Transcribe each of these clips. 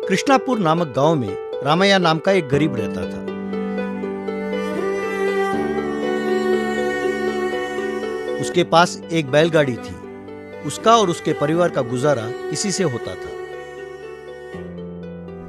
कृष्णापुर नामक गांव में रामैया नाम का एक गरीब रहता था। उसके पास एक बैलगाड़ी थी। उसका और उसके परिवार का गुजारा इसी से होता था।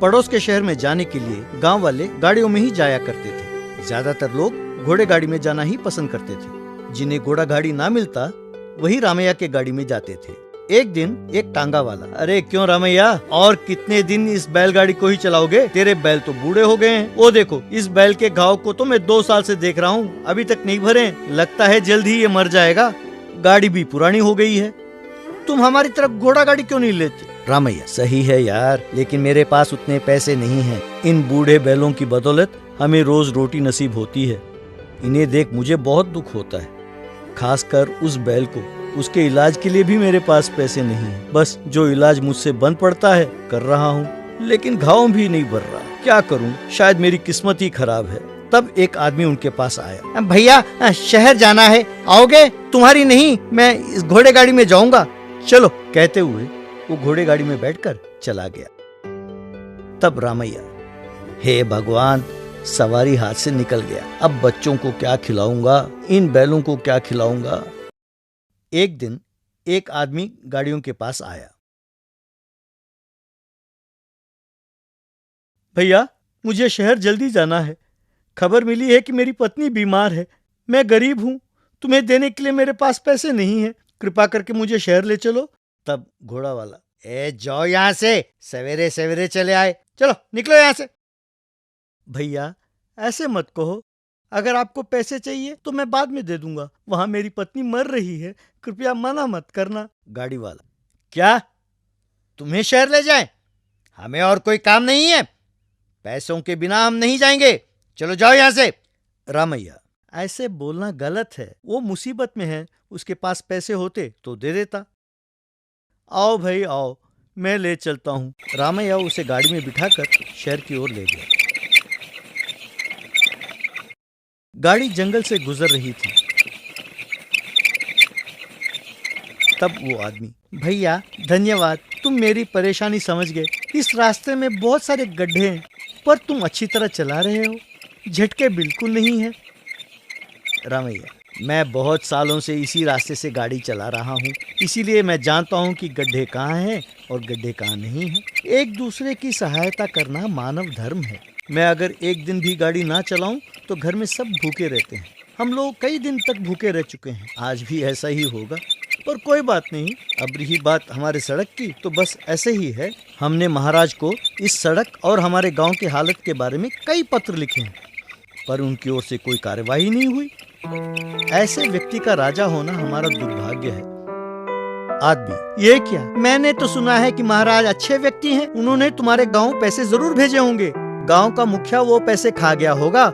पड़ोस के शहर में जाने के लिए गांव वाले गाड़ियों में ही जाया करते थे। ज्यादातर लोग घोड़े गाड़ी में जाना ही पसंद करते थे। जिन्हें घोड़ा गाड़ी ना मिलता वही रामैया के गाड़ी में जाते थे। एक दिन एक टांगा वाला, अरे क्यों रामैया, और कितने दिन इस बैलगाड़ी को ही चलाओगे? तेरे बैल तो बूढ़े हो गए हैं। वो देखो, इस बैल के घाव को तो मैं 2 साल से देख रहा हूँ, अभी तक नहीं भरे। लगता है जल्द ही ये मर जाएगा। गाड़ी भी पुरानी हो गई है। तुम हमारी तरफ घोड़ा गाड़ी क्यों नहीं लेते? रामैया, सही है यार, लेकिन मेरे पास उतने पैसे नहीं हैं। इन बूढ़े बैलों की बदौलत हमें रोज रोटी नसीब होती है। इन्हें देख मुझे बहुत दुख होता है, खासकर उस बैल को। उसके इलाज के लिए भी मेरे पास पैसे नहीं है। बस जो इलाज मुझसे बन पड़ता है कर रहा हूँ, लेकिन घाव भी नहीं भर रहा। क्या करूँ? शायद मेरी किस्मत ही खराब है। तब एक आदमी उनके पास आया। भैया, शहर जाना है, आओगे? तुम्हारी नहीं, मैं इस घोड़े गाड़ी में जाऊंगा, चलो। कहते हुए वो घोड़े गाड़ी में बैठकर चला गया। तब रामैया, हे भगवान, सवारी हाथ से निकल गया। अब बच्चों को क्या खिलाऊंगा, इन बैलों को क्या खिलाऊंगा? एक दिन एक आदमी गाड़ियों के पास आया। भैया, मुझे शहर जल्दी जाना है। खबर मिली है कि मेरी पत्नी बीमार है। मैं गरीब हूँ, तुम्हें देने के लिए मेरे पास पैसे नहीं है। कृपा करके मुझे शहर ले चलो। तब घोड़ा वाला, जाओ यहाँ से, सवेरे सवेरे चले आए, चलो निकलो यहाँ से। भैया, ऐसे मत कहो। अगर आपको पैसे चाहिए तो मैं बाद में दे दूंगा। वहां मेरी पत्नी मर रही है, कृपया मना मत करना। गाड़ी वाला, क्या तुम्हें शहर ले जाएं? हमें और कोई काम नहीं है। पैसों के बिना हम नहीं जाएंगे, चलो जाओ यहां से। रामैया, ऐसे बोलना गलत है। वो मुसीबत में है, उसके पास पैसे होते तो दे देता। आओ भाई आओ, मैं ले चलता हूँ। रामैया उसे गाड़ी में बिठाकर शहर की ओर ले गया। गाड़ी जंगल से गुजर रही थी। तब वो आदमी, भैया धन्यवाद, तुम मेरी परेशानी समझ गए। इस रास्ते में बहुत सारे गड्ढे हैं, पर तुम अच्छी तरह चला रहे हो, झटके बिल्कुल नहीं है। रामैया, मैं बहुत सालों से इसी रास्ते से गाड़ी चला रहा हूँ, इसीलिए मैं जानता हूँ कि गड्ढे कहाँ हैं और गड्ढे कहाँ नहीं हैं। एक दूसरे की सहायता करना मानव धर्म है। मैं अगर एक दिन भी गाड़ी ना चलाऊं तो घर में सब भूखे रहते हैं। हम लोग कई दिन तक भूखे रह चुके हैं, आज भी ऐसा ही होगा। पर कोई बात नहीं। अब रही बात हमारे सड़क की, तो बस ऐसे ही है। हमने महाराज को इस सड़क और हमारे गांव की हालत के बारे में कई पत्र लिखे हैं, पर उनकी ओर से कोई कार्यवाही नहीं हुई। ऐसे व्यक्ति का राजा होना हमारा दुर्भाग्य है। आदमी, ये क्या? मैंने तो सुना है कि महाराज अच्छे व्यक्ति हैं, उन्होंने तुम्हारे गाँव पैसे जरूर भेजे होंगे। गांव का मुखिया वो पैसे खा गया होगा।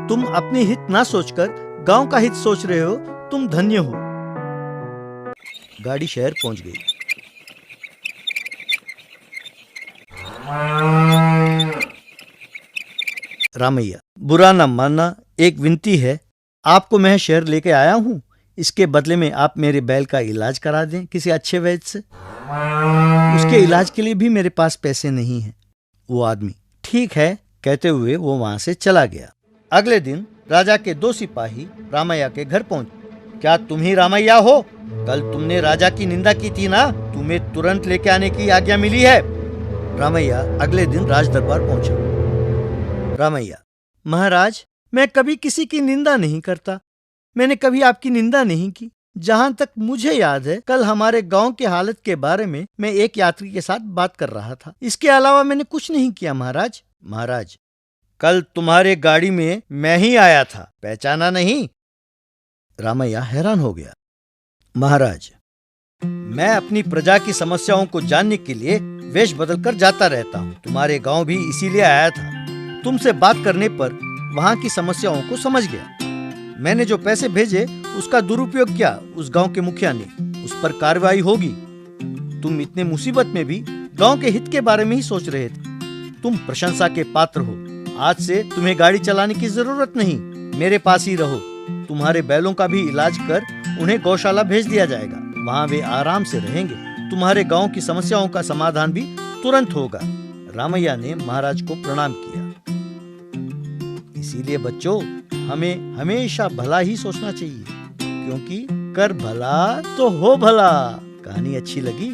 तुम अपनी हित ना सोचकर गांव का हित सोच रहे हो, तुम धन्य हो। गाड़ी शहर पहुंच गई। रामैया, बुरा न मानना, एक विनती है। आपको मैं शहर लेके आया हूँ, इसके बदले में आप मेरे बैल का इलाज करा दें किसी अच्छे वैद्य से। उसके इलाज के लिए भी मेरे पास पैसे नहीं हैं। वो आदमी, ठीक है, कहते हुए वो वहां से चला गया। अगले दिन राजा के 2 सिपाही रामैया के घर पहुंचे। क्या तुम ही रामैया हो? कल तुमने राजा की निंदा की थी ना, तुम्हें तुरंत लेके आने की आज्ञा मिली है। रामैया अगले दिन राज दरबार पहुंचा। रामैया, महाराज, मैं कभी किसी की निंदा नहीं करता। मैंने कभी आपकी निंदा नहीं की। जहां तक मुझे याद है, कल हमारे गांव की हालत के बारे में मैं एक यात्री के साथ बात कर रहा था। इसके अलावा मैंने कुछ नहीं किया महाराज। महाराज, कल तुम्हारे गाड़ी में मैं ही आया था, पहचाना नहीं? रामैया हैरान हो गया। महाराज, मैं अपनी प्रजा की समस्याओं को जानने के लिए वेश बदलकर जाता रहता हूँ। तुम्हारे गांव भी इसीलिए आया था। तुमसे बात करने पर वहां की समस्याओं को समझ गया। मैंने जो पैसे भेजे उसका दुरुपयोग किया उस गांव के मुखिया ने, उस पर कार्रवाई होगी। तुम इतने मुसीबत में भी गांव के हित के बारे में ही सोच रहे थे। तुम प्रशंसा के पात्र हो। आज से तुम्हें गाड़ी चलाने की जरूरत नहीं, मेरे पास ही रहो। तुम्हारे बैलों का भी इलाज कर उन्हें गौशाला भेज दिया जाएगा, वहाँ वे आराम से रहेंगे। तुम्हारे गांव की समस्याओं का समाधान भी तुरंत होगा। रामैया ने महाराज को प्रणाम किया। इसीलिए बच्चों, हमें हमेशा भला ही सोचना चाहिए, क्योंकि कर भला तो हो भला। कहानी अच्छी लगी